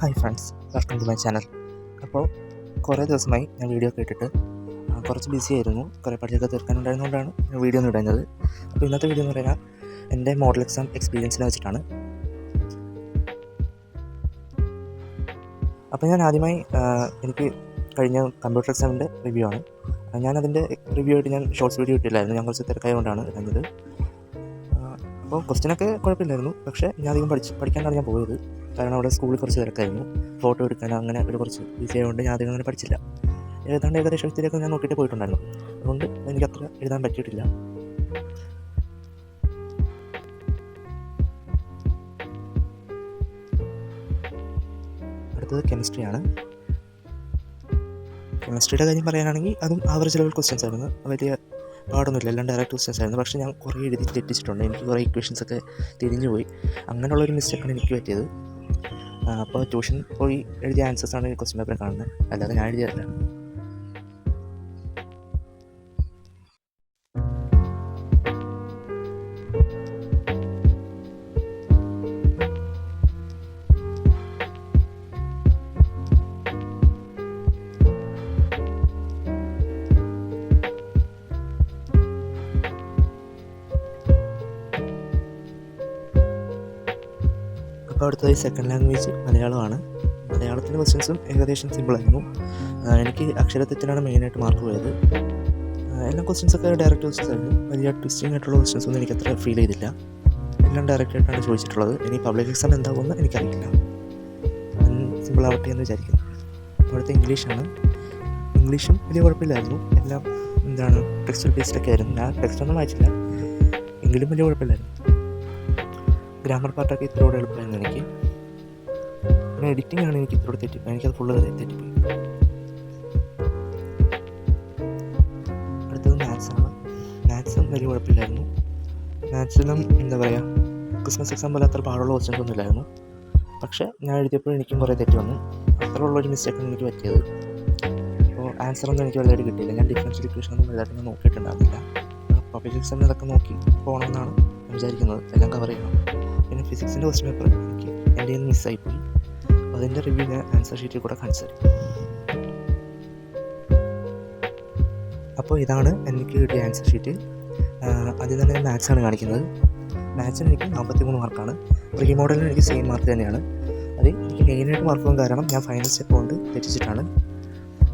Hi friends, welcome to my channel. അപ്പോൾ കുറേ ദിവസമായി ഞാൻ വീഡിയോ ഒക്കെ ഇട്ടിട്ട് കുറച്ച് ബിസി ആയിരുന്നു. കുറേ പഠിച്ചൊക്കെ തീർക്കാനുണ്ടായിരുന്നുകൊണ്ടാണ് ഞാൻ വീഡിയോ ഒന്നും ഇടുന്നത്. അപ്പോൾ ഇന്നത്തെ വീഡിയോ എന്ന് പറയുന്നത് എൻ്റെ മോഡൽ എക്സാം എക്സ്പീരിയൻസിനെ വെച്ചിട്ടാണ്. അപ്പോൾ ഞാൻ ആദ്യമായി എനിക്ക് കഴിഞ്ഞ കമ്പ്യൂട്ടർ എക്സാമിൻ്റെ റിവ്യൂ ആണ്. ഞാനതിൻ്റെ റിവ്യൂ ആയിട്ട് ഞാൻ ഷോർട്സ് വീഡിയോ ഇട്ടില്ലായിരുന്നു. ഞാൻ കുറച്ച് തിരക്കായതുകൊണ്ടാണ് ഇടുന്നത്. അപ്പോൾ ക്വസ്റ്റ്യനൊക്കെ കുഴപ്പമില്ലായിരുന്നു, പക്ഷേ ഞാൻ അധികം പഠിക്കാനാണ് ഞാൻ പോയത്. കാരണം അവിടെ സ്കൂളിൽ കുറച്ച് തിരക്കായിരുന്നു, ഫോട്ടോ എടുക്കാൻ അങ്ങനെ ഒരു കുറച്ച് ബിസി ആയതുകൊണ്ട് ഞാൻ അധികം അങ്ങനെ പഠിച്ചില്ല. ഏകദേശം ഇതിലേക്ക് ഞാൻ നോക്കിയിട്ട് പോയിട്ടുണ്ടായിരുന്നു. അതുകൊണ്ട് എനിക്ക് അത്ര എഴുതാൻ പറ്റിയിട്ടില്ല. അടുത്തത് കെമിസ്ട്രിയാണ്. കെമിസ്ട്രിയുടെ കാര്യം പറയാനാണെങ്കിൽ അതും ആവറേജ് ലെവൽ ക്വസ്റ്റ്യൻസ് ആയിരുന്നു. വലിയ പാടൊന്നുമില്ല, എല്ലാം ഡയറക്റ്റ് ക്വസ്റ്റ്യൻസ് ആയിരുന്നു. പക്ഷേ ഞാൻ കുറേ എഴുതി തെറ്റിച്ചിട്ടുണ്ട്. എനിക്ക് കുറേ ഇക്വേഷൻസൊക്കെ തിരിഞ്ഞു പോയി. അങ്ങനെയുള്ളൊരു മിസ്റ്റേക്കാണ് എനിക്ക് പറ്റിയത്. അപ്പോൾ ട്യൂഷൻ പോയി എഴുതിയ ആൻസേഴ്സാണ് ക്വസ്റ്റ്യൻ പേപ്പറിൽ കാണുന്നത്, അല്ലാതെ ഞാൻ എഴുതിയതല്ല. അപ്പോൾ അടുത്തതായി സെക്കൻഡ് ലാംഗ്വേജ് മലയാളമാണ്. മലയാളത്തിൻ്റെ ക്വസ്റ്റ്യൻസും ഏകദേശം സിമ്പിളായിരുന്നു. എനിക്ക് അക്ഷരത്തെറ്റിനാണ് മെയിനായിട്ട് മാർക്ക് പോയത്. എല്ലാ ക്വസ്റ്റ്യൻസൊക്കെ ഡയറക്റ്റ് ക്വസ്റ്റ്യൻസ് ആയിരുന്നു. വലിയ ട്വിസ്റ്റിംഗ് ആയിട്ടുള്ള ക്വസ്റ്റ്യൻസൊന്നും എനിക്കത്ര ഫീൽ ചെയ്തില്ല. എല്ലാം ഡയറക്റ്റായിട്ടാണ് ചോദിച്ചിട്ടുള്ളത്. ഇനി പബ്ലിക് എക്സാം എന്താകുമെന്ന് എനിക്കറിയില്ല. സിമ്പിളാവട്ടെ എന്ന് വിചാരിക്കുന്നു. അവിടുത്തെ ഇംഗ്ലീഷാണ്. ഇംഗ്ലീഷും വലിയ കുഴപ്പമില്ലായിരുന്നു. എല്ലാം ടെക്സ്റ്റ് ബേസ്ഡൊക്കെ ആയിരുന്നു. ഞാൻ ടെക്സ്റ്റൊന്നും വായിച്ചില്ല, എങ്കിലും വലിയ കുഴപ്പമില്ലായിരുന്നു. ഗ്രാമർ പാർട്ടൊക്കെ ഇത്തിലൂടെ എളുപ്പമായിരുന്നു എനിക്ക്. പിന്നെ എഡിറ്റിംഗ് ആണ് എനിക്ക് ഇത്തിലൂടെ തെറ്റിപ്പോയി. എനിക്കത് ഫുള്ള് തെറ്റിപ്പോയി. അടുത്തത് മാത്സാണ്. മാത്സും വലിയ കുഴപ്പമില്ലായിരുന്നു. മാത്സിലും ക്രിസ്മസ് എക്സാം പോലെ അത്ര പാടുള്ള ക്വസ്റ്റ്യൻസ് ഒന്നും ഇല്ലായിരുന്നു. പക്ഷേ ഞാൻ എഴുതിയപ്പോൾ എനിക്കും കുറേ തെറ്റി വന്നു. അത്രയുള്ളൊരു മിസ്റ്റേക്കാണ് എനിക്ക് പറ്റിയത്. അപ്പോൾ ആൻസറൊന്നും എനിക്ക് വലുതായിട്ട് കിട്ടിയില്ല. ഞാൻ ഡിഫറൻഷ്യൽ ഇക്വേഷനൊന്നും വലുതായിട്ട് ഞാൻ നോക്കിയിട്ടുണ്ടായിരുന്നില്ല. പബ്ലിക് എക്സാമിന് അതൊക്കെ നോക്കി പോകണമെന്നാണ് വിചാരിക്കുന്നത്, എല്ലാം കവർ ചെയ്യണം. പിന്നെ ഫിസിക്സിൻ്റെ ക്വസ്റ്റ്യൻ പേപ്പർ എനിക്ക് എൻ്റെ കയ്യിൽ നിന്ന് മിസ്സായിപ്പോയി. അതിൻ്റെ റിവ്യൂ ഞാൻ ആൻസർ ഷീറ്റിൽ കൂടെ കാണിച്ചു തരും. അപ്പോൾ ഇതാണ് എനിക്ക് കിട്ടിയ ആൻസർ ഷീറ്റ്. ആദ്യം തന്നെ മാത്സാണ് കാണിക്കുന്നത്. മാത്സിന് എനിക്ക് 43 മാർക്കാണ്. പ്രീ മോഡലിന് എനിക്ക് സെയിം മാർക്ക് തന്നെയാണ്. അത് എനിക്ക് മെയിനായിട്ട് മാർക്ക് പോകാൻ കാരണം ഞാൻ ഫൈനൽ സ്റ്റെപ്പ് കൊണ്ട് തെറ്റിച്ചിട്ടാണ്.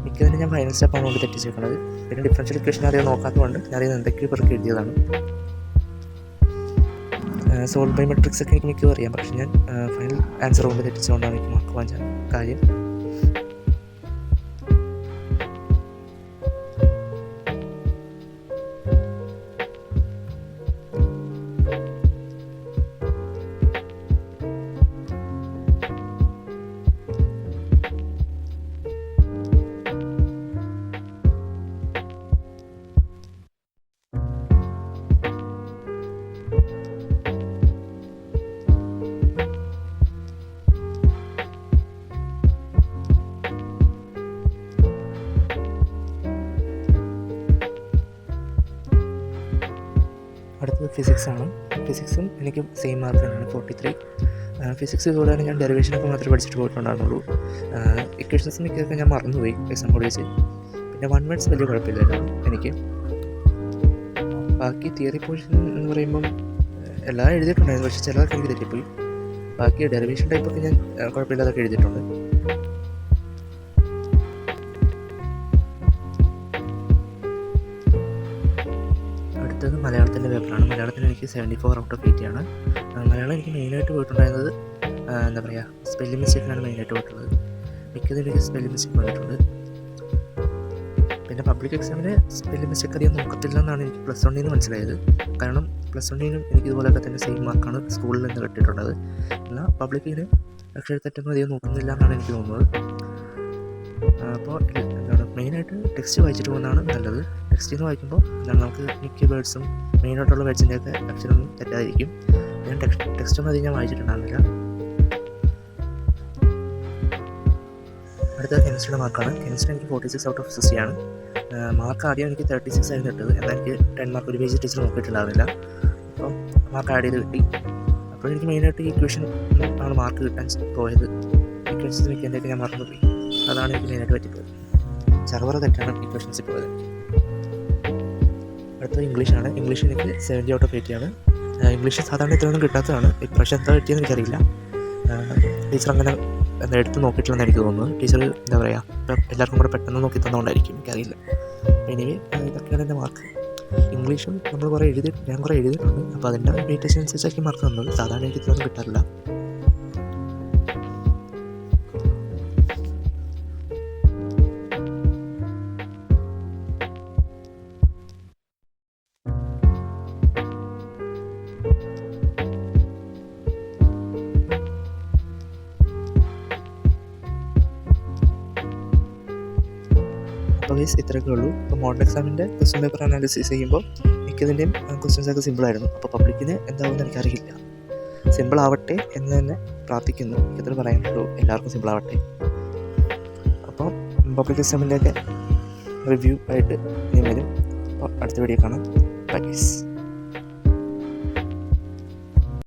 മിക്കതിന് ഞാൻ ഫൈനൽ സ്റ്റെപ്പാണ് കൊണ്ട് തെറ്റിച്ചിട്ടുള്ളത്. പിന്നെ ഡിഫറൻഷ്യൽ ഇക്വേഷൻ അറിയാൻ നോക്കാത്തതുകൊണ്ട് ഞാനത് എന്തൊക്കെയോ പേർക്ക് എഴുതിയതാണ്. സോൾവ് ബൈ മെട്രിക്സ് ഒക്കെ എനിക്ക് മിക്കതും അറിയാം, പക്ഷേ ഞാൻ ഫൈനൽ ആൻസർ കൊണ്ട് തെറ്റിച്ചുകൊണ്ടാണ് എനിക്ക് മാർക്ക് വാങ്ങിച്ച കാര്യം. അടുത്തത് ഫിസിക്സാണ്. ഫിസിക്സും എനിക്ക് സെയിം മാർക്ക് തന്നെയാണ്, 43. ഫിസിക്സ് ഇതുപോലെയാണ്. ഞാൻ ഡെറിവേഷനൊക്കെ മാത്രമേ പഠിച്ചിട്ട് പോയിട്ടുണ്ടായിരുന്നുള്ളൂ. ഇക്വേഷൻസ് മിക്കതൊക്കെ ഞാൻ മറന്നുപോയി എക്സാം കൂടി വെച്ച്. പിന്നെ 1 വേർഡ്സ് വലിയ കുഴപ്പമില്ലായിരുന്നു എനിക്ക്. ബാക്കി തിയറി പോർഷൻ എന്ന് പറയുമ്പം എല്ലാം എഴുതിയിട്ടുണ്ടായിരുന്നു, പക്ഷേ ചിലതൊക്കെ എനിക്ക് തെറ്റിപ്പോയി. ബാക്കി ഡെറിവേഷൻ ടൈപ്പൊക്കെ ഞാൻ കുഴപ്പമില്ലാതൊക്കെ എഴുതിയിട്ടുണ്ട്. അടുത്തത് മലയാളത്തിൻ്റെ പേപ്പറാണ്. മലയാളത്തിന് എനിക്ക് 74 ഔട്ട് ഓഫ് 80 ആണ്. മലയാളം എനിക്ക് മെയിനായിട്ട് പോയിട്ടുണ്ടായിരുന്നത് സ്പെല്ലിംഗ് മിസ്റ്റേക്കിനാണ് മെയിനായിട്ട് പോയിട്ടുള്ളത്. മിക്കതും എനിക്ക് സ്പെല്ലിംഗ് മിസ്റ്റേക്ക് വന്നിട്ടുണ്ട്. പിന്നെ പബ്ലിക് എക്സാമിന് സ്പെല്ലിംഗ് മിസ്റ്റേക്ക് അധികം നോക്കത്തില്ലെന്നാണ് എനിക്ക് +1 നിന്ന് മനസ്സിലായത്. കാരണം +1 എനിക്ക് ഇതുപോലെയൊക്കെ തന്നെ സെയിം മാർക്കാണ് സ്കൂളിൽ നിന്ന് കിട്ടിയിട്ടുള്ളത്. എന്നാൽ പബ്ലിക്കിന് അക്ഷരത്തെറ്റൊന്നും അധികം നോക്കുന്നില്ല എന്നാണ് എനിക്ക് തോന്നുന്നത്. അപ്പോൾ മെയിനായിട്ട് ടെക്സ്റ്റ് വായിച്ചിട്ട് പോകുന്നതാണ് നല്ലത്. ടെക്സ്റ്റിൽ നിന്ന് വായിക്കുമ്പോൾ നമുക്ക് മിക്ക വേർഡ്സും മെയിനായിട്ടുള്ള വേർഡ്സിൻ്റെയൊക്കെ അക്ഷരമൊന്നും തെറ്റാതിരിക്കും. ഞാൻ ടെക്സ്റ്റൊന്നും അധികം ഞാൻ വായിച്ചിട്ടുണ്ടാകുന്നില്ല. അടുത്ത കെമിസ്ട്രിയുടെ മാർക്കാണ്. കെമിസ്ട്രി എനിക്ക് 46 ഔട്ട് ഓഫ് 60 ആണ്. മാർക്ക് ആദ്യം എനിക്ക് 36 ആയിരുന്നു ഇട്ടത്. എന്നാൽ എനിക്ക് 10 മാർക്ക് ഒരു പേജ് ടീച്ചർ നോക്കിയിട്ടുണ്ടായിരുന്നില്ല. അപ്പം മാർക്ക് ആഡ് ചെയ്ത് കിട്ടി. അപ്പോൾ എനിക്ക് മെയിനായിട്ട് ഈ ഇക്വേഷൻ ആണ് മാർക്ക് കിട്ടാൻ പോയത്. ക്വസ്റ്റ്യൻസ് മിക്കതിൻ്റെയൊക്കെ ഞാൻ മറന്നുപോയി. അതാണ് എനിക്ക് മെയിനായിട്ട് പറ്റിപ്പോയത്. സർവർ തെറ്റാണ് ഈ ക്വസ്റ്റ്യൻസിൽ പോയത്. അടുത്തത് ഇംഗ്ലീഷാണ്. ഇംഗ്ലീഷ് എനിക്ക് 70 ഔട്ട് ഓഫ് 80 ആണ്. ഇംഗ്ലീഷ് സാധാരണ ഇത്രയൊന്നും കിട്ടാത്തതാണ്. ഇപ്രാവശ്യം എന്താ കിട്ടിയെന്ന് എനിക്കറിയില്ല. ടീച്ചർ അങ്ങനെ എടുത്ത് നോക്കിയിട്ടില്ലെന്ന് എനിക്ക് തോന്നുന്നു. ടീച്ചർ എന്താ പറയുക, ഇപ്പം എല്ലാവർക്കും കൂടെ പെട്ടെന്ന് നോക്കി തന്നുകൊണ്ടായിരിക്കും, എനിക്കറിയില്ല. എനിവേ ഇതൊക്കെയാണ് എൻ്റെ മാർക്ക്. ഇംഗ്ലീഷും ഞാൻ കുറേ എഴുതിയിട്ടുണ്ട്. അപ്പോൾ അതിൻ്റെ വെയിറ്റേജ് അനുസരിച്ചൊക്കെ മാർക്ക് തന്നത്. സാധാരണ എനിക്ക് ഇത്രയൊന്നും കിട്ടാറില്ല. അപ്പോൾ ഗൈസ് ഇത്രയൊക്കെ ഉള്ളൂ. ഇപ്പോൾ മോഡൽ എക്സാമിൻ്റെ ക്വസ്റ്റ്യൻ പേപ്പർ അനാലിസിസ് ചെയ്യുമ്പോൾ മിക്കതിൻ്റെയും ക്വസ്റ്റ്യൻസൊക്കെ സിമ്പിളായിരുന്നു. അപ്പോൾ പബ്ലിക്കിന് എന്താവുമെന്ന് എനിക്കറിയില്ല. സിമ്പിൾ ആവട്ടെ എന്ന് തന്നെ പ്രാർത്ഥിക്കുന്നു. എനിക്കത്ര പറയാനുള്ളൂ, എല്ലാവർക്കും സിമ്പിൾ ആവട്ടെ. അപ്പോൾ പബ്ലിക് എക്സാമിൻ്റെയൊക്കെ റിവ്യൂ ആയിട്ട് ഇനി വരും. അപ്പോൾ അടുത്ത വീഡിയോ കാണാം. Bye guys.